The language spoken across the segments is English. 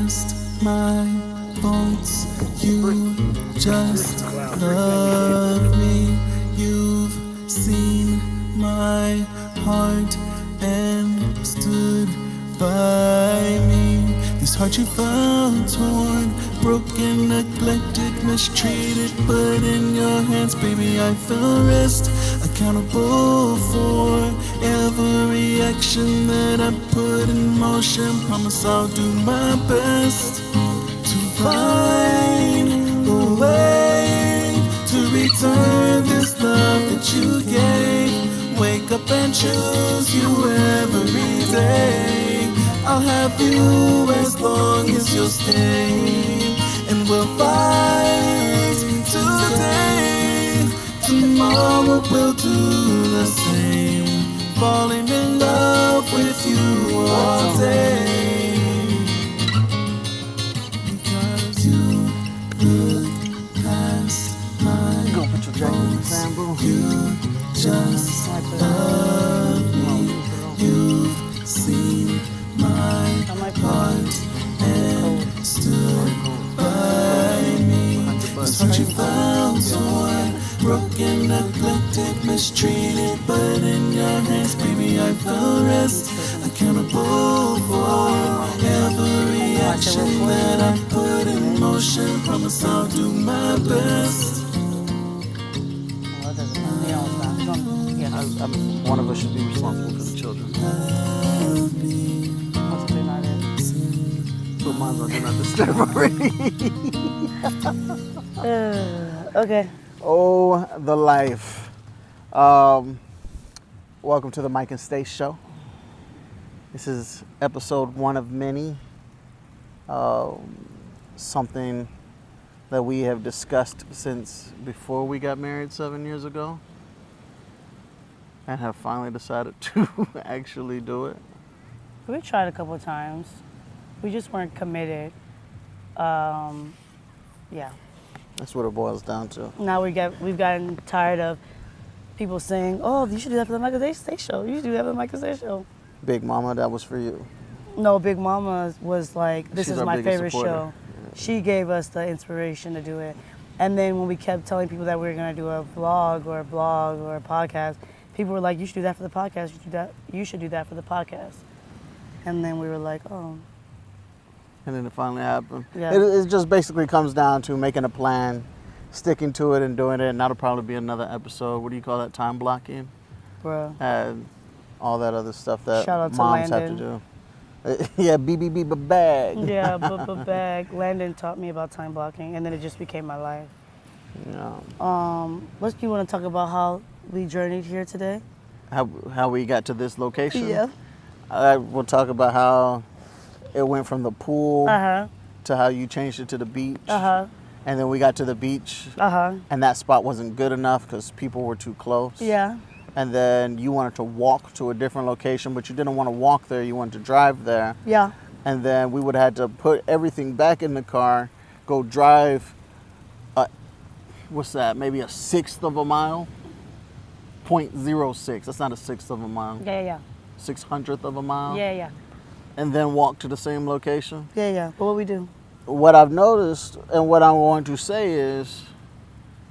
past my faults. You just love me. You've seen my heart and stood by me. This heart you found torn, broken, neglected, mistreated, but in your hands, baby, I feel rest. Accountable for every action that I put in motion. Promise I'll do my best to find a way to return this love that you gave. Wake up and choose you every day. I'll have you as long as you'll stay, and we'll fight today. Tomorrow we'll do the same, falling in love with you all day. Because you look past my faults, you just love me. You've seen my heart and stood by me. This heart you found torn, broken, neglected, mistreated, but in your hands, baby, I feel rest. Accountable for every action that I put in motion. Promise I'll do my best. One of us should be responsible for the children. Put mine on Do Not Disturb already. Okay. Oh, the life. Welcome to the Mike and Stace Show. This is episode 1 of many. Something that we have discussed since before we got married 7 years ago, and have finally decided to actually do it. We tried a couple of times. We just weren't committed. Yeah. That's what it boils down to. Now we've gotten tired of people saying, "Oh, you should do that for the Mike and Stace Show. You should do that for the Mike and Stace Show." Big Mama, that was for you. No, Big Mama was like, "This She's is our my biggest favorite supporter. show." She gave us the inspiration to do it. And then when we kept telling people that we were going to do a vlog or a blog or a podcast, people were like, "You should do that for the podcast. You should do that for the podcast." And then we were like, "Oh." And then it finally happened. Yeah. It just basically comes down to making a plan, sticking to it and doing it. And that'll probably be another episode. What do you call that? Time blocking? Bro. And all that other stuff that Shout out to moms Landon. have to do. Yeah, BBB bag. Yeah, but bag. Landon taught me about time blocking, and then it just became my life. Yeah. What do you want to talk about? How we journeyed here today? How we got to this location? Yeah. We'll talk about how it went from the pool Uh-huh. to how you changed it to the beach. Uh-huh. And then we got to the beach, Uh-huh. and that spot wasn't good enough because people were too close. Yeah. And then you wanted to walk to a different location, but you didn't want to walk there. You wanted to drive there. Yeah. And then we would have had to put everything back in the car, go drive, what's that, maybe a sixth of a mile? 0.06. That's not a sixth of a mile. Yeah. 600th of a mile. Yeah. And then walk to the same location. Yeah. But what we do? What I've noticed and what I'm going to say is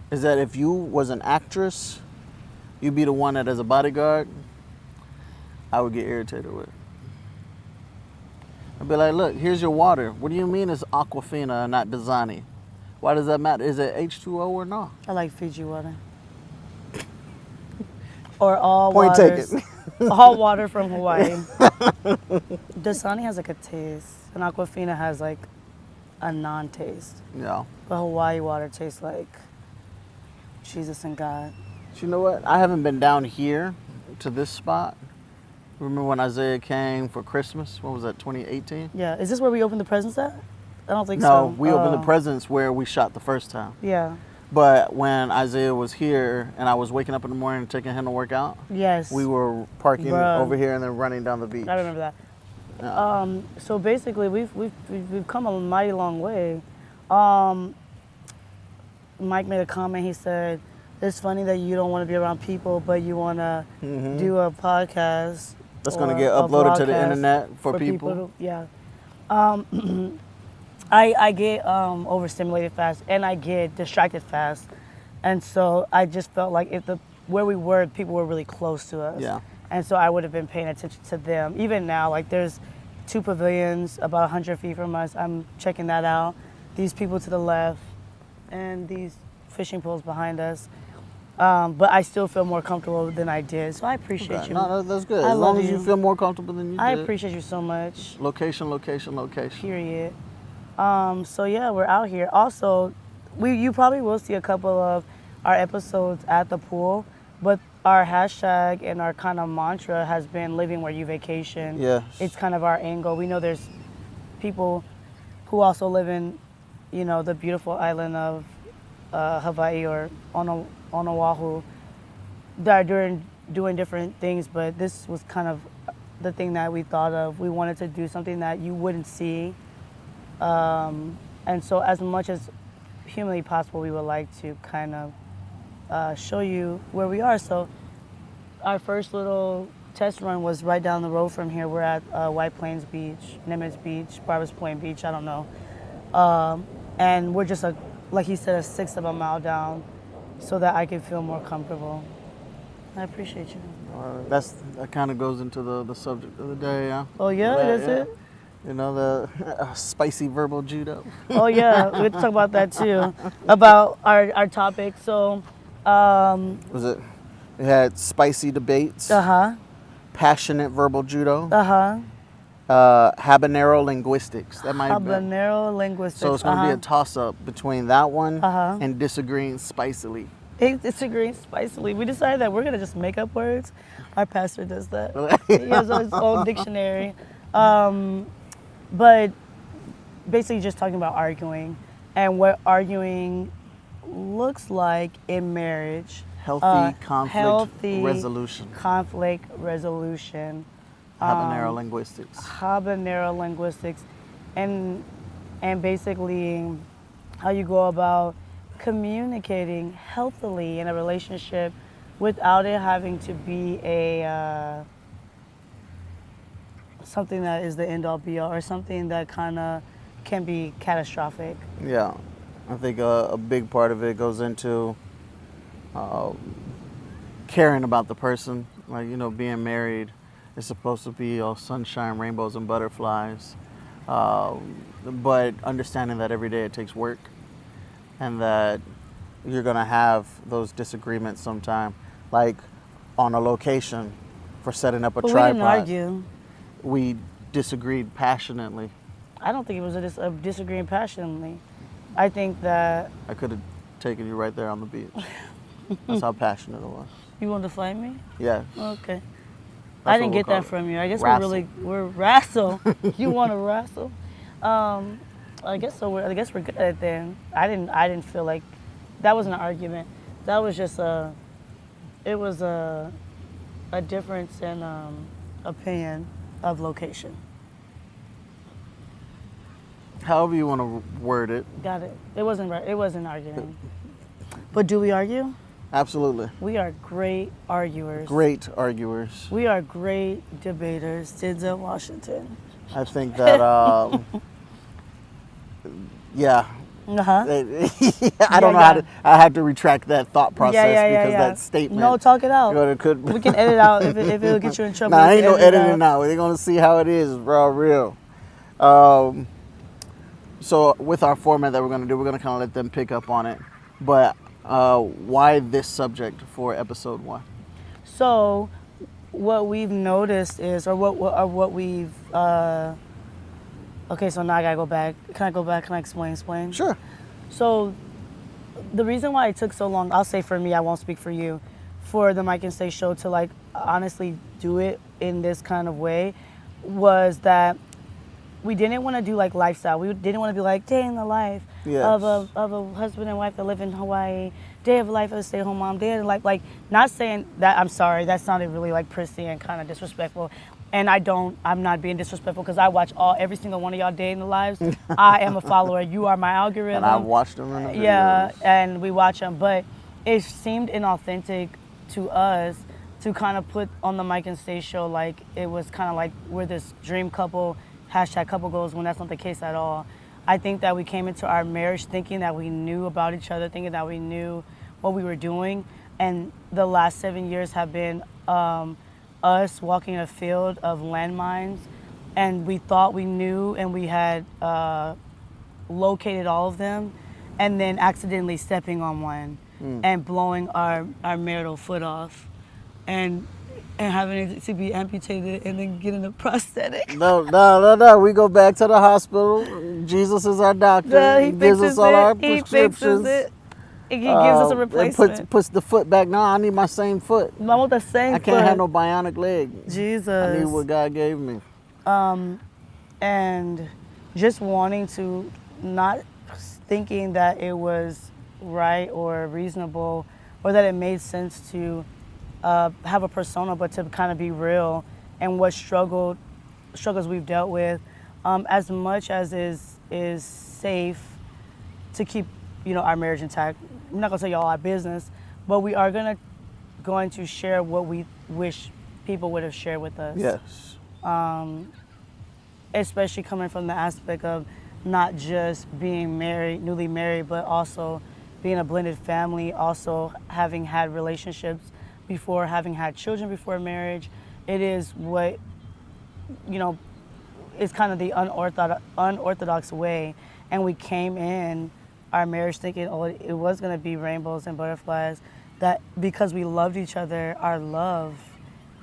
that if you was an actress, you'd be the one that as a bodyguard, I would get irritated with. I'd be like, look, here's your water. What do you mean it's Aquafina and not Dasani? Why does that matter? Is it H2O or no? I like Fiji water. Or all Point waters. taken. All water from Hawaii. Dasani has like a taste, and Aquafina has like a non-taste. Yeah. But Hawaii water tastes like Jesus and God. You know what? I haven't been down here to this spot. Remember when Isaiah came for Christmas? What was that, 2018? Yeah. Is this where we opened the presents at? I don't think so. No, we opened the presents where we shot the first time. Yeah. But when Isaiah was here and I was waking up in the morning and taking him to work out, Yes. we were parking Bruh. over here and then running down the beach. I remember that. Yeah. So basically, we've come a mighty long way. Mike made a comment. He said, "It's funny that you don't want to be around people, but you want to do a podcast That's going to or get a uploaded to the vlogcast internet for people." yeah. I get overstimulated fast, and I get distracted fast, and so I just felt like if where we were, people were really close to us. Yeah. And so I would have been paying attention to them. Even now, like there's 2 pavilions about 100 feet from us. I'm checking that out. These people to the left, and these fishing poles behind us. But I still feel more comfortable than I did. So I appreciate Okay. you. No, that's good. I As long love as you you. feel more comfortable than you I did. appreciate you so much. Location, location, location. Period. So yeah, we're out here. Also, you probably will see a couple of our episodes at the pool, but our hashtag and our kind of mantra has been living where you vacation. Yes. It's kind of our angle. We know there's people who also live in, the beautiful island of Hawaii or on Oahu that are doing different things, but this was kind of the thing that we thought of. We wanted to do something that you wouldn't see. And so as much as humanly possible, we would like to kind of show you where we are. So our first little test run was right down the road from here. We're at White Plains Beach, Nimitz Beach, Barbers Point Beach, I don't know. And we're just, like he said, a sixth of a mile down so that I can feel more comfortable. I appreciate you. That kind of goes into the subject of the day, yeah? Oh, yeah, that's it? You know, the spicy verbal judo. Oh, yeah, we'll talk about that too, about our topic. So, Was it? We had spicy debates, passionate verbal judo, Habanero Linguistics. That might have been. Habanero Linguistics. So it's going to be a toss-up between that one and disagreeing spicily. Disagreeing spicily. We decided that we're going to just make up words. Our pastor does that. He has his own dictionary. But basically just talking about arguing and what arguing looks like in marriage. Healthy conflict resolution. Conflict resolution. Habanero Linguistics. Habanero Linguistics. And basically how you go about communicating healthily in a relationship without it having to be a something that is the end-all be-all or something that kind of can be catastrophic. Yeah, I think a big part of it goes into caring about the person. Like, being married is supposed to be all sunshine, rainbows, and butterflies. But understanding that every day it takes work and that you're going to have those disagreements sometime. Like on a location for setting up a tripod. We didn't argue. We disagreed passionately. I don't think it was a disagreeing passionately. I think that... I could have taken you right there on the beach. That's how passionate it was. You want to fight me? Yeah. Okay. That's I didn't what get we'll that call from you. I guess Wrestle. we're wrestle. You want to wrestle? I guess so. I guess we're good at it then. I didn't feel like that was an argument. That was just a difference in opinion of location. However you want to word it. Got it. It wasn't arguing. But do we argue? Absolutely. We are great arguers. Great arguers. We are great debaters. Denzel Washington. I think that, yeah. I don't know how to. I had to retract that thought process because that statement. No, talk it out. We can edit out if it'll get you in trouble. Nah, ain't no editing out. They're gonna see how it is, bro. Real. So with our format that we're gonna do, we're gonna kind of let them pick up on it. But why this subject for episode 1? So what we've noticed is, or what we've. Okay, so now I gotta go back. Can I go back? Can I explain? Sure. So the reason why it took so long, I'll say for me, I won't speak for you, for the Mike and Stace show to like honestly do it in this kind of way was that we didn't want to do like lifestyle. We didn't want to be like day in the life of a husband and wife that live in Hawaii, day of life of a stay-at-home mom, day of life. Like, not saying that, I'm sorry, that sounded really like prissy and kind of disrespectful. And I'm not being disrespectful because I watch every single one of y'all day in the lives. I am a follower. You are my algorithm. And I've watched them in the videos. Yeah, and we watch them. But it seemed inauthentic to us to kind of put on the Mike and Stace show like it was kind of like we're this dream couple, #couple goals, when that's not the case at all. I think that we came into our marriage thinking that we knew about each other, thinking that we knew what we were doing. And the last 7 years have been us walking a field of landmines. And we thought we knew and we had located all of them, and then accidentally stepping on one and blowing our marital foot off. And having it to be amputated and then getting a prosthetic. No. We go back to the hospital. Jesus is our doctor. He gives us all our He prescriptions. fixes it. He gives us a replacement. And puts the foot back. No, I need my same foot. I want the same I foot. can't have no bionic leg. Jesus. I need what God gave me. And just wanting to, not thinking that it was right or reasonable or that it made sense to have a persona, but to kind of be real and what struggles we've dealt with, as much as is safe to keep, our marriage intact. I'm not gonna tell you all our business, but we are going to share what we wish people would have shared with us. Yes. Especially coming from the aspect of not just being married, newly married, but also being a blended family, also having had relationships before, having had children before marriage. It is what, is kind of the unorthodox way. And we came in our marriage thinking, it was going to be rainbows and butterflies, that because we loved each other, our love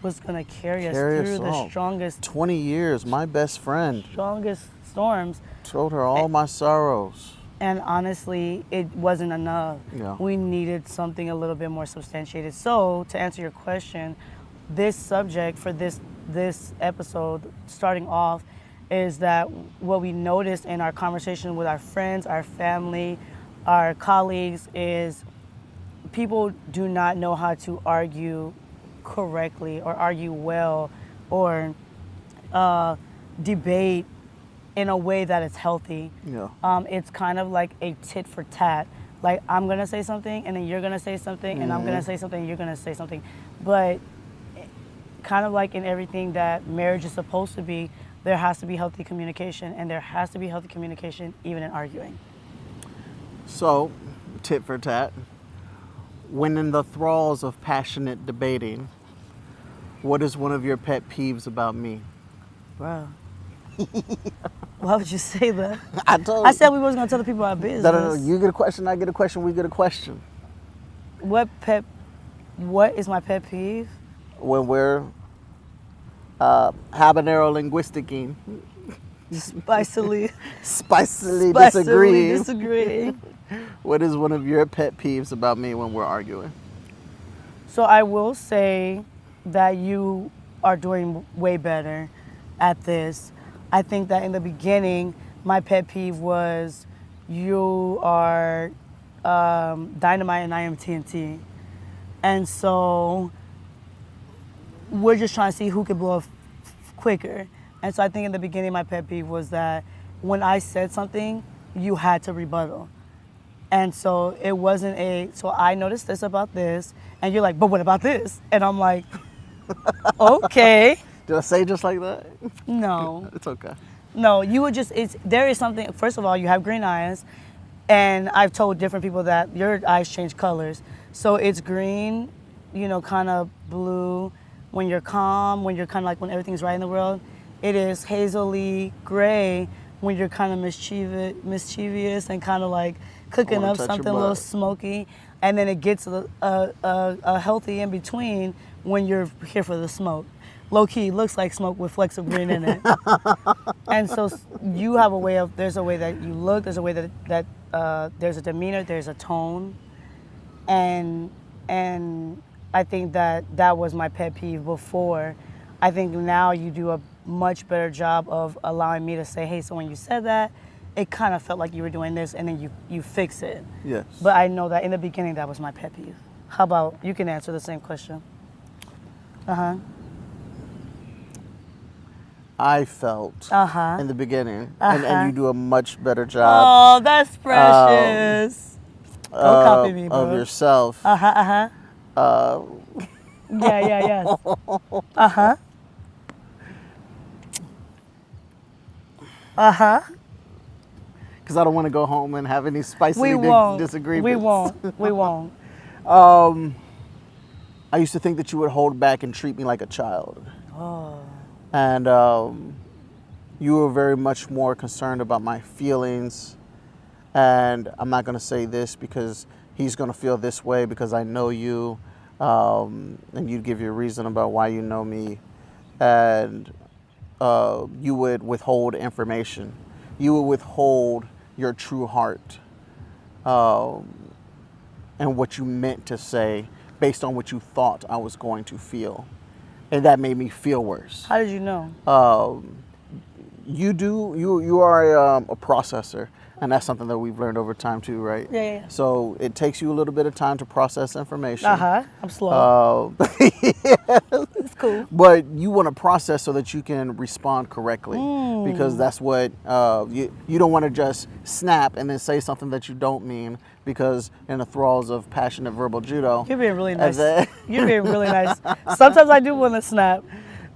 was going to carry us through the strongest 20 years, my best friend. Strongest storms. Told her all my sorrows. And honestly, it wasn't enough. Yeah. We needed something a little bit more substantiated. So, to answer your question, this subject for this episode, starting off, is that what we noticed in our conversation with our friends, our family, our colleagues, is people do not know how to argue correctly or argue well or debate in a way that is healthy. Yeah. It's kind of like a tit for tat. Like, I'm gonna say something and then you're gonna say something and I'm gonna say something and you're gonna say something. But kind of like in everything that marriage is supposed to be, there has to be healthy communication, and there has to be healthy communication even in arguing. So, tit for tat. When in the thralls of passionate debating, what is one of your pet peeves about me? Bro. Why would you say that? I said we wasn't gonna tell the people our business. No. You get a question, I get a question, we get a question. What is my pet peeve? When we're Habanero linguisticing. Spicily disagreeing. What is one of your pet peeves about me when we're arguing? So I will say that you are doing way better at this. I think that in the beginning, my pet peeve was you are dynamite and I am TNT. And so we're just trying to see who can blow up quicker. And so I think in the beginning, my pet peeve was that when I said something, you had to rebuttal. And so it wasn't so I noticed this about this, and you're like, but what about this? And I'm like, okay. Did I say just like that? No. It's okay. No, you would just, there is something, first of all, you have green eyes, and I've told different people that your eyes change colors. So it's green, kind of blue when you're calm, when you're kind of like when everything's right in the world. It is hazily gray when you're kind of mischievous and kind of like cooking up something a little smoky. And then it gets a healthy in between when you're here for the smoke. Low key, looks like smoke with flecks of green in it. And so you have there's a way that you look, there's a way that there's a demeanor, there's a tone. And I think that was my pet peeve before. I think now you do a much better job of allowing me to say, hey, so when you said that, it kind of felt like you were doing this, and then you fix it. Yes. But I know that in the beginning, that was my pet peeve. How about you can answer the same question? Uh-huh. I felt in the beginning, and you do a much better job. Oh, that's precious. Don't copy me, bro. Of yourself. Yeah. Because I don't want to go home and have any spicy disagreements. We won't. I used to think that you would hold back and treat me like a child. Oh. And you were very much more concerned about my feelings. And I'm not going to say this because he's going to feel this way because I know you. And you'd give your reason about why you know me. And you would withhold information. You would withhold your true heart and what you meant to say based on what you thought I was going to feel. And that made me feel worse. How did you know? You are a processor, and that's something that we've learned over time too, right? Yeah. So it takes you a little bit of time to process information. I'm slow. It's cool. But you want to process so that you can respond correctly, because that's what you don't want to just snap and then say something that you don't mean, because in the thralls of passionate verbal judo. You're being really nice. You're being really nice. Sometimes I do want to snap,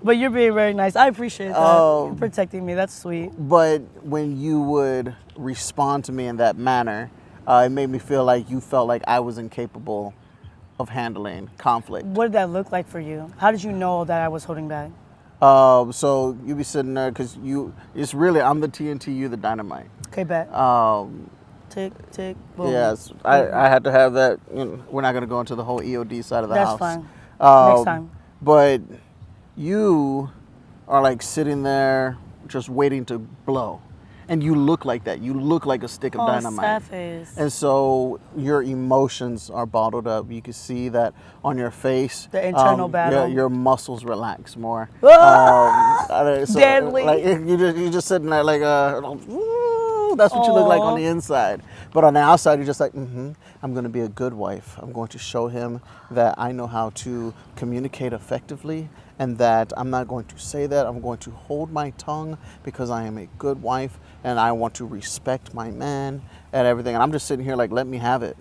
but you're being very nice. I appreciate that. You're protecting me. That's sweet. But when you would respond to me in that manner, it made me feel like you felt like I was incapable of handling conflict. What did that look like for you? How did you know that I was holding back? So you be sitting there because it's really, I'm the TNT, you the dynamite. Okay, bet. Tick, tick, boom. Yes, I had to have that. We're not going to go into the whole EOD side of the house. That's fine. Next time. But you are like sitting there just waiting to blow. And you look like that. You look like a stick of dynamite. Sad face. And so your emotions are bottled up. You can see that on your face. The internal battle. Your muscles relax more. Deadly. Like you're just sitting there like, that's what you look like on the inside. But on the outside, you're just like, I'm going to be a good wife. I'm going to show him that I know how to communicate effectively, and that I'm not going to say that. I'm going to hold my tongue because I am a good wife and I want to respect my man and everything. And I'm just sitting here like, let me have it.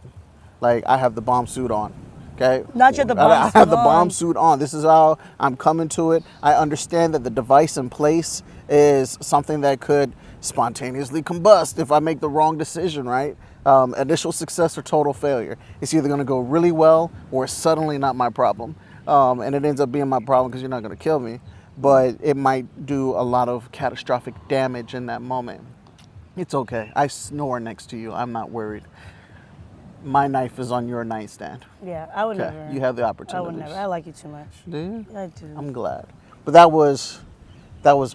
Like, I have the bomb suit on. Okay? Not yet the bomb suit I have the bomb suit on. This is how I'm coming to it. I understand that the device in place is something that could spontaneously combust if I make the wrong decision, right? Initial success or total failure. It's either going to go really well or it's suddenly not my problem. And it ends up being my problem because you're not going to kill me, but it might do a lot of catastrophic damage in that moment. It's okay. I snore next to you. I'm not worried. My knife is on your nightstand. Yeah, I would never. You have the opportunity. I would never. I like you too much. Do you? Yeah, I do. I'm glad. But that was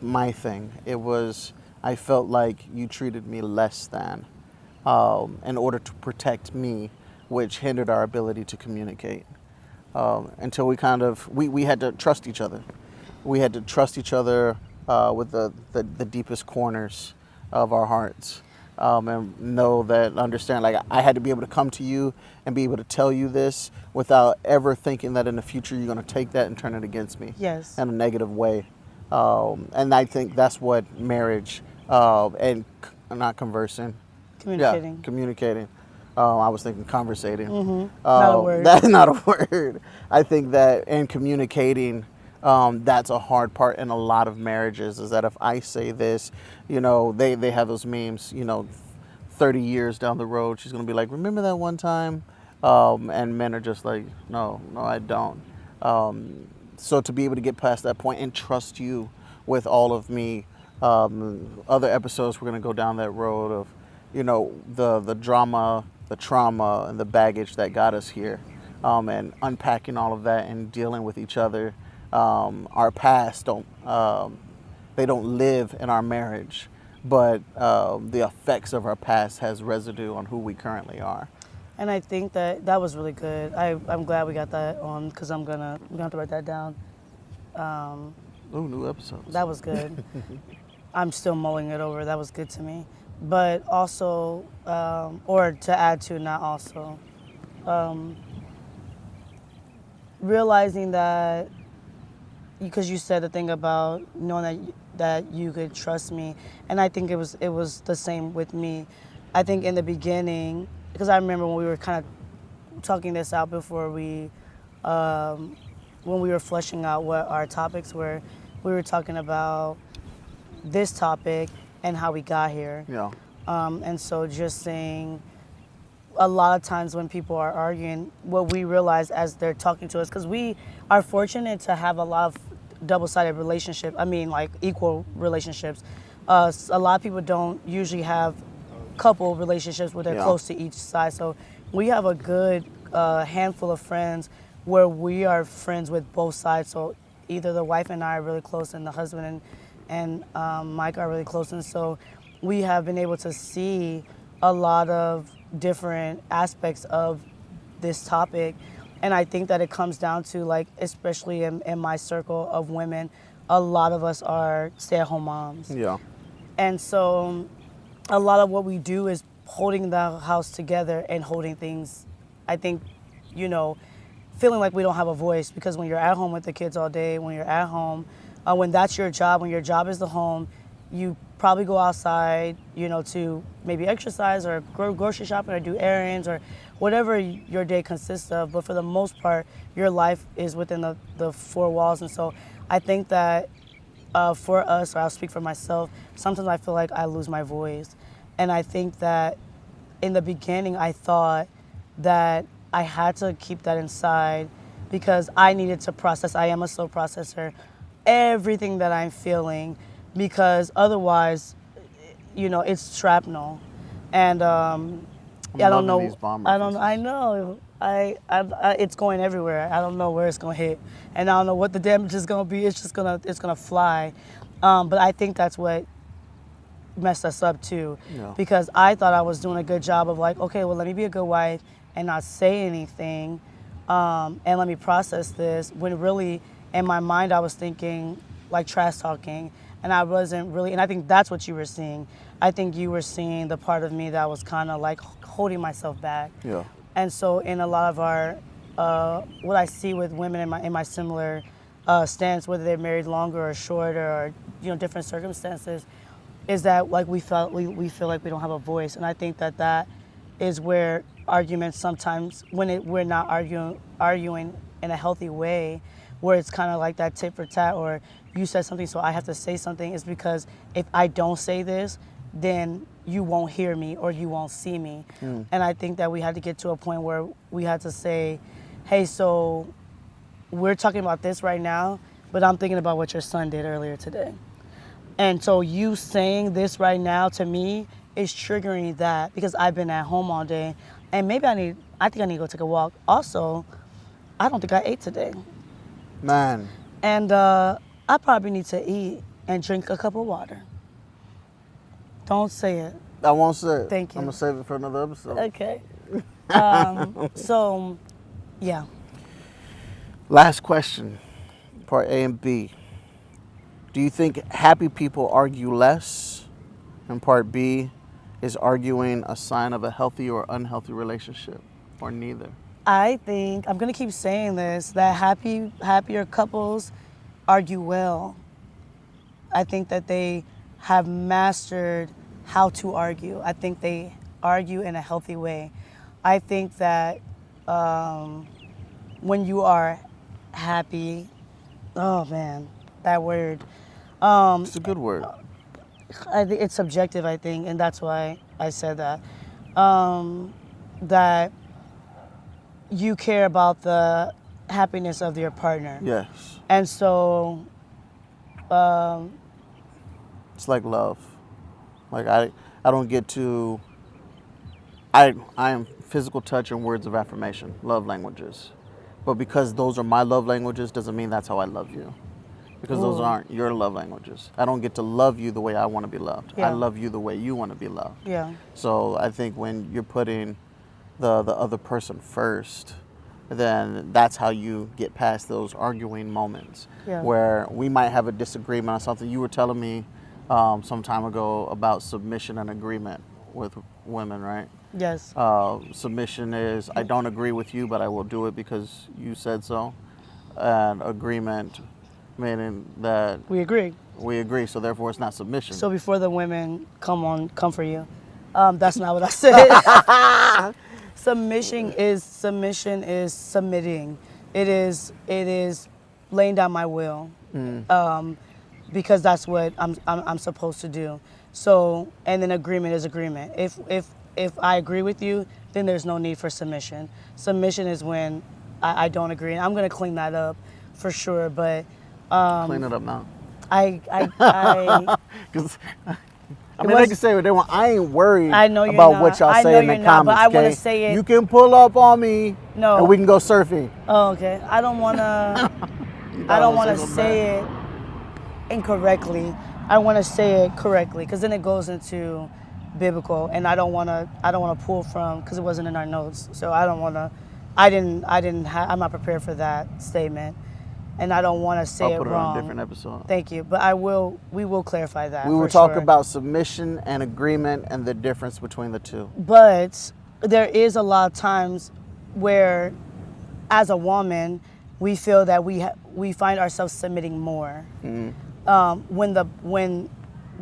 my thing. It was, I felt like you treated me less than in order to protect me, which hindered our ability to communicate. Until we had to trust each other. We had to trust each other with the deepest corners of our hearts. And know that, understand, like, I had to be able to come to you and be able to tell you this without ever thinking that in the future you're going to take that and turn it against me. Yes. In a negative way. And I think that's what marriage and not conversing. Communicating. Yeah, communicating. I was thinking conversating. Not a word. That's not a word. I think that in communicating, that's a hard part in a lot of marriages, is that if I say this, they have those memes, 30 years down the road, she's going to be like, remember that one time? And men are just like, no, I don't. So to be able to get past that point and trust you with all of me, other episodes we're going to go down that road of, the drama, the trauma, and the baggage that got us here, and unpacking all of that and dealing with each other. Our past don't live in our marriage, but the effects of our past has residue on who we currently are. And I think that was really good. I'm glad we got that on, because we're gonna have to write that down. Ooh, new episodes. That was good. I'm still mulling it over. That was good to me. But also, or to add to, not also, realizing that, because you said the thing about knowing that you could trust me, and I think it was the same with me. I think in the beginning, because I remember when we were kind of talking this out before when we were fleshing out what our topics were, we were talking about this topic and how we got here. Yeah. And so just saying, a lot of times when people are arguing, what we realize as they're talking to us, because we are fortunate to have a lot of double-sided relationship. I mean, like equal relationships. A lot of people don't usually have couple relationships where they're Yeah. close to each side. So we have a good handful of friends where we are friends with both sides. So either the wife and I are really close, and the husband and Mike are really close, and so we have been able to see a lot of different aspects of this topic. And I think that it comes down to, like, especially in my circle of women, a lot of us are stay-at-home moms. Yeah. And so a lot of what we do is holding the house together and holding things, I think, you know, feeling like we don't have a voice, because when you're at home with the kids all day, when you're at home, when that's your job, when your job is the home, you probably go outside, you know, to maybe exercise or go grocery shopping or do errands or whatever your day consists of. But for the most part, your life is within the four walls. And so I think that for us, or I'll speak for myself, sometimes I feel like I lose my voice. And I think that in the beginning, I thought that I had to keep that inside because I needed to process. I am a slow processor, everything that I'm feeling, because otherwise, you know, it's shrapnel. And I don't loving know. these bomb I don't. I references. know. It's going everywhere. I don't know where it's gonna hit, and I don't know what the damage is gonna be. It's just gonna fly. But I think that's what messed us up too, Yeah. because I thought I was doing a good job of, like, okay, well, let me be a good wife and not say anything, and let me process this. When really, in my mind, I was thinking like trash talking, and I wasn't really. And I think that's what you were seeing. I think you were seeing the part of me that was kind of like holding myself back. Yeah. And so in a lot of our, what I see with women in my similar stance, whether they're married longer or shorter or, you know, different circumstances, is that, like, we feel like we don't have a voice. And I think that is where arguments sometimes, when we're not arguing in a healthy way, where it's kind of like that tit for tat, or you said something so I have to say something, is because if I don't say this, then you won't hear me or you won't see me. And I think that we had to get to a point where we had to say, hey, so we're talking about this right now, but I'm thinking about what your son did earlier today. And so you saying this right now to me is triggering that, because I've been at home all day, and maybe I think I need to go take a walk. Also, I don't think I ate today. Man. And I probably need to eat and drink a cup of water. Don't say it. I won't say it. Thank you. I'm going to save it for another episode. Okay. So, yeah. Last question, part A and B. Do you think happy people argue less? And part B, is arguing a sign of a healthy or unhealthy relationship, or neither? I think, I'm gonna keep saying this, that happier couples argue well. I think that they have mastered how to argue. I think they argue in a healthy way. I think that when you are happy, oh man, that word. It's a good word. I think it's subjective, I think, and that's why I said that. That you care about the happiness of your partner. Yes. And so, It's like love. Like I don't get to, I am physical touch and words of affirmation, love languages. But because those are my love languages doesn't mean that's how I love you. Because those Ooh. aren't your love languages. I don't get to love you the way I want to be loved. Yeah. I love you the way you want to be loved. yeah. So I think when you're putting the other person first, then that's how you get past those arguing moments. Yeah. Where we might have a disagreement on something. You were telling me some time ago about submission and agreement with women, right? Yes. Submission is, I don't agree with you, but I will do it because you said so. And agreement, meaning that We agree. we agree, so therefore it's not submission. So before the women come for you, that's not what I said. Submission is submitting. It is laying down my will. because that's what I'm supposed to do. So, and then agreement is agreement. If I agree with you, then there's no need for submission. Submission is when I don't agree, and I'm gonna clean that up for sure. But Clean it up now. I 'Cause, I mean, they can say what they want. I ain't worried I know you're about not. what y'all I say know in the you're not, but comments. I wanna okay? say it. You can pull up on me, No. and we can go surfing. Oh, okay. I don't wanna. I don't wanna say it incorrectly. I wanna say it correctly, because then it goes into biblical, and I don't wanna pull from, because it wasn't in our notes. So I don't wanna. I'm not prepared for that statement, and I don't want to say I'll it put it wrong. on a different episode. Thank you, but we will clarify that. We will for talk sure. about submission and agreement and the difference between the two. But there is a lot of times where, as a woman, we feel that we find ourselves submitting more. When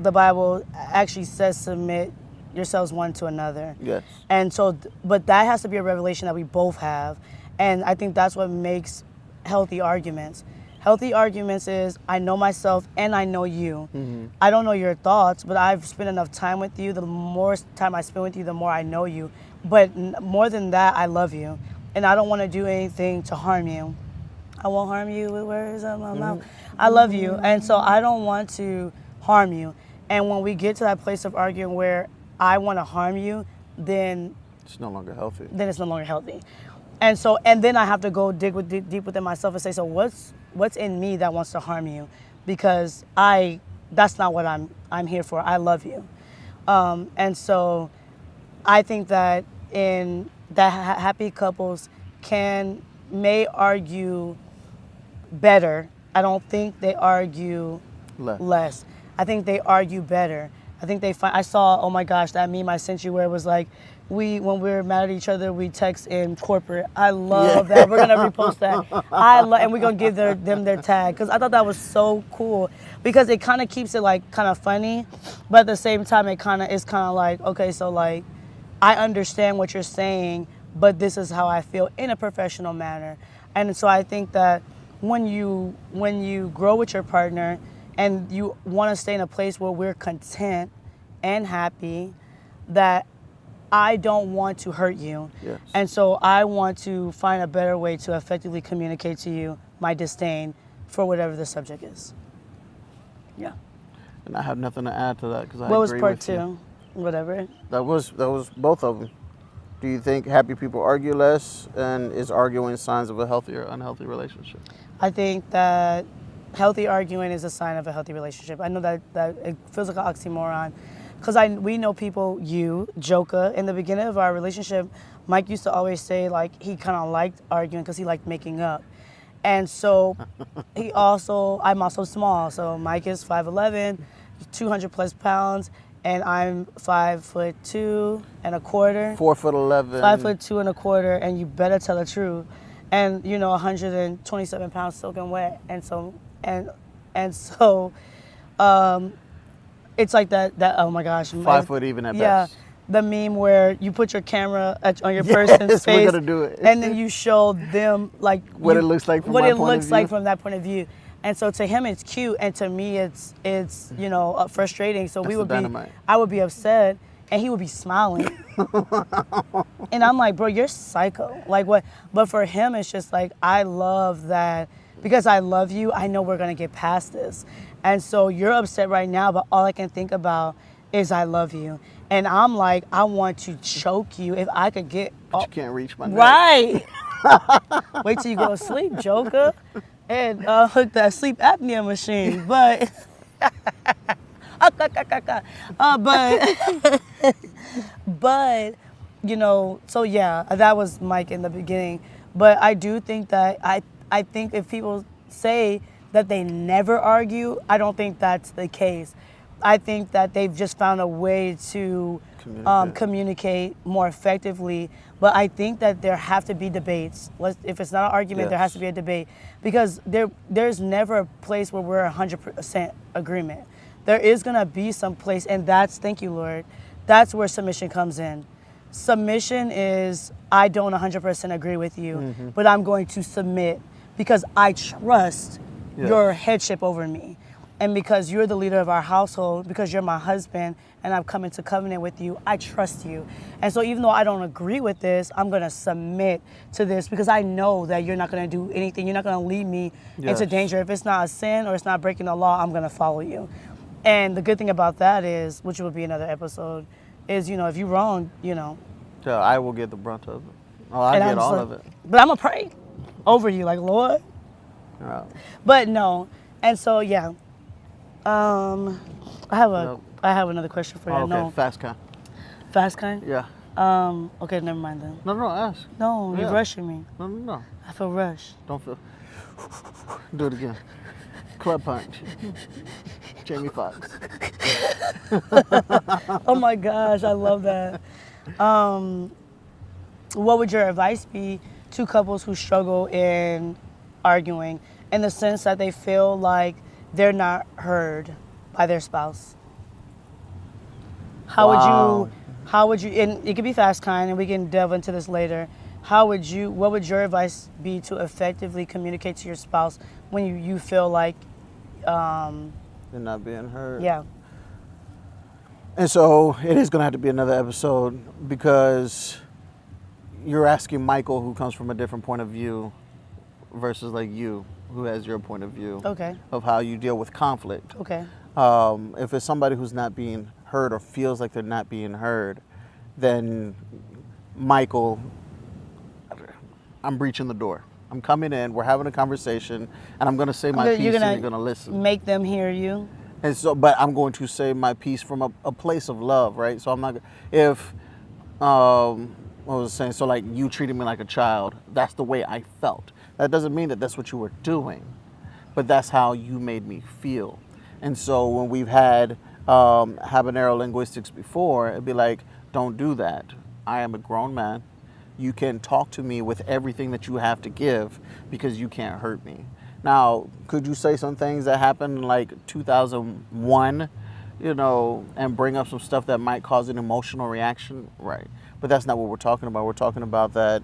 the Bible actually says submit yourselves one to another. Yes. And so, but that has to be a revelation that we both have, and I think that's what makes healthy arguments. Healthy arguments is, I know myself and I know you. I don't know your thoughts, but I've spent enough time with you. The more time I spend with you, the more I know you. But more than that, I love you, and I don't want to do anything to harm you. I won't harm you with words out of my mouth. I love you, and so I don't want to harm you. And when we get to that place of arguing where I want to harm you, then It's no longer healthy. then it's no longer healthy. And so, and then I have to go dig deep within myself and say, so what's in me that wants to harm you? Because that's not what I'm here for. I love you. And so I think that happy couples may argue better. I don't think they argue less. I think they argue better. I think I saw, oh my gosh, that meme I sent you where it was like, when we're mad at each other, we text in corporate. I love that. We're gonna repost that. And we're gonna give them their tag, because I thought that was so cool, because it kind of keeps it like kind of funny, but at the same time it's kind of like, okay, so like, I understand what you're saying, but this is how I feel in a professional manner. And so I think that when you grow with your partner and you want to stay in a place where we're content and happy, that I don't want to hurt you. Yes. And so I want to find a better way to effectively communicate to you my disdain for whatever the subject is. Yeah. And I have nothing to add to that, because I What was agree part with two? you. Whatever. That was both of them. Do you think happy people argue less, and is arguing signs of a healthy or unhealthy relationship? I think that healthy arguing is a sign of a healthy relationship. I know that it feels like an oxymoron, because we know people, Joka, in the beginning of our relationship, Mike used to always say like he kind of liked arguing because he liked making up. And so I'm also small, so Mike is 5'11", 200 plus pounds, and I'm 5'2" and a quarter. 4'11". 5'2" and a quarter, and you better tell the truth. And 127 pounds soaking wet, and so it's like that. Oh my gosh, 5 foot even at yeah, best. the meme where you put your camera on your Yes, person's face, we're gonna do it. and then you show them like What it looks like from what my it point of looks like view. from that point of view. And so to him it's cute, and to me it's frustrating. So I would be upset, and he would be smiling. And I'm like, bro, you're psycho. Like what? But for him, it's just like, I love that, because I love you, I know we're gonna get past this. And so you're upset right now, but all I can think about is I love you. And I'm like, I want to choke you if I could get. But you can't reach my neck. Right. Wait till you go to sleep, Joker, and hook that sleep apnea machine. But. But so yeah, that was Mike in the beginning. But I do think that I think if people say that they never argue, I don't think that's the case. I think that they've just found a way to communicate more effectively. But I think that there have to be debates. If it's not an argument, there has to be a debate, because there's never a place where we're 100% agreement. There is gonna be some place, and thank you, Lord, that's where submission comes in. Submission is, I don't 100% agree with you, but I'm going to submit because I trust your headship over me. And because you're the leader of our household, because you're my husband and I've come into covenant with you, I trust you. And so even though I don't agree with this, I'm going to submit to this because I know that you're not going to do anything. You're not going to lead me into danger. If it's not a sin or it's not breaking the law, I'm going to follow you. And the good thing about that is, which will be another episode, is, if you're wrong, So I will get the brunt of it. Oh, I get all of it. But I'm going to pray over you, like, Lord. But no. And so, yeah. I have another question for you. Oh, okay, No. fast kind. Fast kind? Yeah. Okay, never mind then. No, ask. No, you're rushing me. No. I feel rushed. Don't feel. Do it again. Club punch. Jamie Foxx. Oh my gosh, I love that. What would your advice be to couples who struggle in arguing in the sense that they feel like they're not heard by their spouse? How would you, and it could be fast kind and we can delve into this later. What would your advice be to effectively communicate to your spouse when you feel like They're not being heard. Yeah. And so it is going to have to be another episode because you're asking Michael, who comes from a different point of view, versus like you, who has your point of view of how you deal with conflict. Okay. If it's somebody who's not being heard or feels like they're not being heard, then Michael, I'm breaching the door. I'm coming in, we're having a conversation, and I'm going to say my piece and you're going to listen. Make them hear you. And so, but I'm going to say my piece from a place of love, right? So I'm not, what was I saying? So like you treated me like a child, that's the way I felt. That doesn't mean that that's what you were doing, but that's how you made me feel. And so when we've had Habanero Linguistics before, it'd be like, don't do that. I am a grown man. You can talk to me with everything that you have to give because you can't hurt me. Now, could you say some things that happened in like 2001, and bring up some stuff that might cause an emotional reaction? Right. But that's not what we're talking about. We're talking about that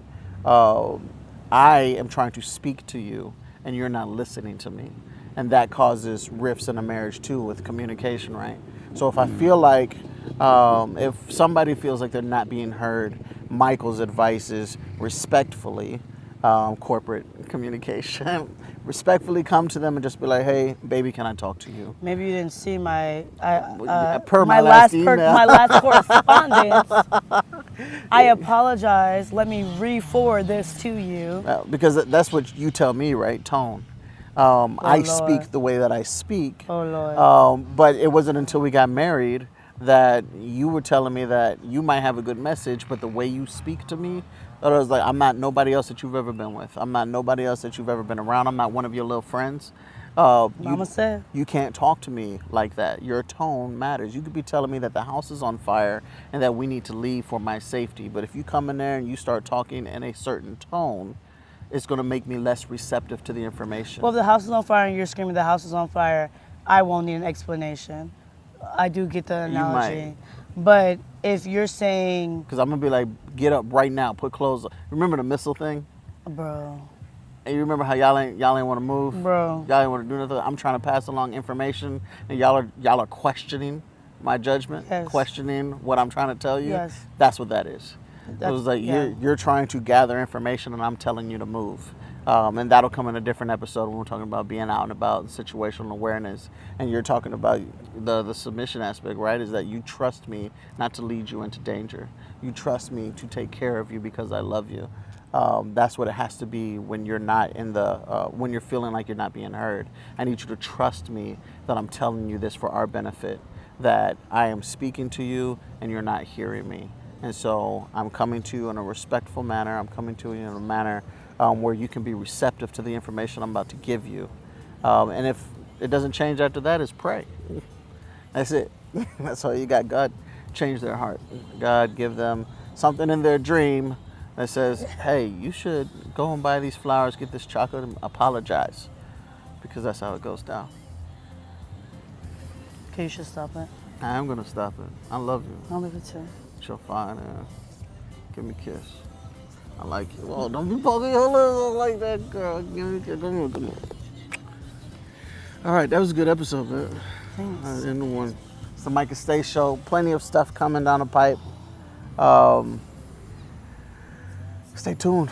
I am trying to speak to you and you're not listening to me. And that causes rifts in a marriage too with communication, right? So if I feel like, if somebody feels like they're not being heard, Michael's advice is respectfully, corporate communication, respectfully come to them and just be like, hey, baby, can I talk to you? Maybe you didn't see my last email. My last correspondence. I apologize. Let me re-forward this to you. Because that's what you tell me, right? Tone. I speak the way that I speak. Oh, Lord. But it wasn't until we got married that you were telling me that you might have a good message, but the way you speak to me, I was like, I'm not nobody else that you've ever been with. I'm not nobody else that you've ever been around. I'm not one of your little friends. Mama said. You can't talk to me like that. Your tone matters. You could be telling me that the house is on fire and that we need to leave for my safety. But if you come in there and you start talking in a certain tone, it's going to make me less receptive to the information. Well, if the house is on fire and you're screaming the house is on fire, I won't need an explanation. I do get the analogy. You might. But if you're saying... Because I'm going to be like, get up right now, put clothes on. Remember the missile thing? Bro. And you remember how y'all ain't want to move? Bro. Y'all ain't want to do nothing. I'm trying to pass along information and y'all are questioning my judgment, questioning what I'm trying to tell you. Yes. That's what that is. It was like you're trying to gather information and I'm telling you to move. And that'll come in a different episode when we're talking about being out and about, situational awareness. And you're talking about the submission aspect, right? Is that you trust me not to lead you into danger. You trust me to take care of you because I love you. That's what it has to be when you're not in when you're feeling like you're not being heard. I need you to trust me that I'm telling you this for our benefit, that I am speaking to you and you're not hearing me. And so I'm coming to you in a respectful manner. I'm coming to you in a manner where you can be receptive to the information I'm about to give you. And if it doesn't change after that, is pray. That's it. That's all you got. God change their heart. God give them something in their dream that says, hey, you should go and buy these flowers, get this chocolate, and apologize. Because that's how it goes down. Okay, you should stop it. I am going to stop it. I love you. I'll leave it too. You're fine. Give me a kiss. I like you. Oh, don't be poking your lips like that, girl. Give me a kiss. Come on. All right, that was a good episode, man. Thanks. In the one. It's the Mike and Stace Show. Plenty of stuff coming down the pipe. Stay tuned.